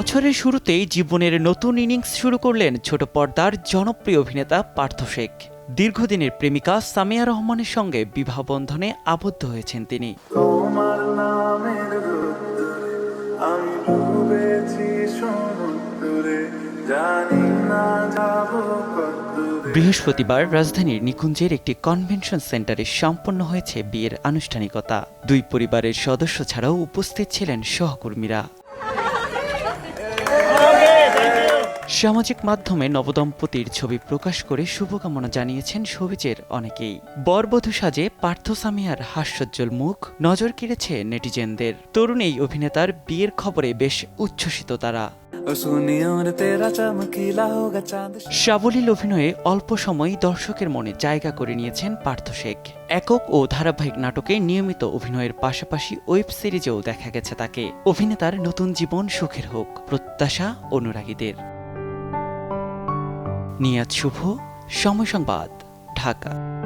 বছরের শুরুতেই জীবনের নতুন ইনিংস শুরু করলেন ছোট পর্দার জনপ্রিয় অভিনেতা পার্থ শেখ। দীর্ঘদিনের প্রেমিকা সামিয়া রহমানের সঙ্গে বিবাহ বন্ধনে আবদ্ধ হয়েছেন তিনি। বৃহস্পতিবার রাজধানীর নিকুঞ্জের একটি কনভেনশন সেন্টারে সম্পন্ন হয়েছে বিয়ের আনুষ্ঠানিকতা। দুই পরিবারের সদস্য ছাড়াও উপস্থিত ছিলেন সহকর্মীরা। সামাজিক মাধ্যমে নবদম্পতির ছবি প্রকাশ করে শুভকামনা জানিয়েছেন শোবিজের অনেকেই। বরবধূ সাজে পার্থ সামিয়ার হাস্যোজ্জ্বল মুখ নজর কেড়েছে নেটিজেনদের। তরুণ এই অভিনেতার বিয়ের খবরে বেশ উচ্ছ্বসিত তারা। সাবলীল অভিনয়ে অল্প সময় দর্শকের মনে জায়গা করে নিয়েছেন পার্থ শেখ। একক ও ধারাবাহিক নাটকে নিয়মিত অভিনয়ের পাশাপাশি ওয়েব সিরিজেও দেখা গেছে তাকে। অভিনেতার নতুন জীবন সুখের হোক, প্রত্যাশা অনুরাগীদের। নিয়াত শুভ, সময় সংবাদ, ঢাকা।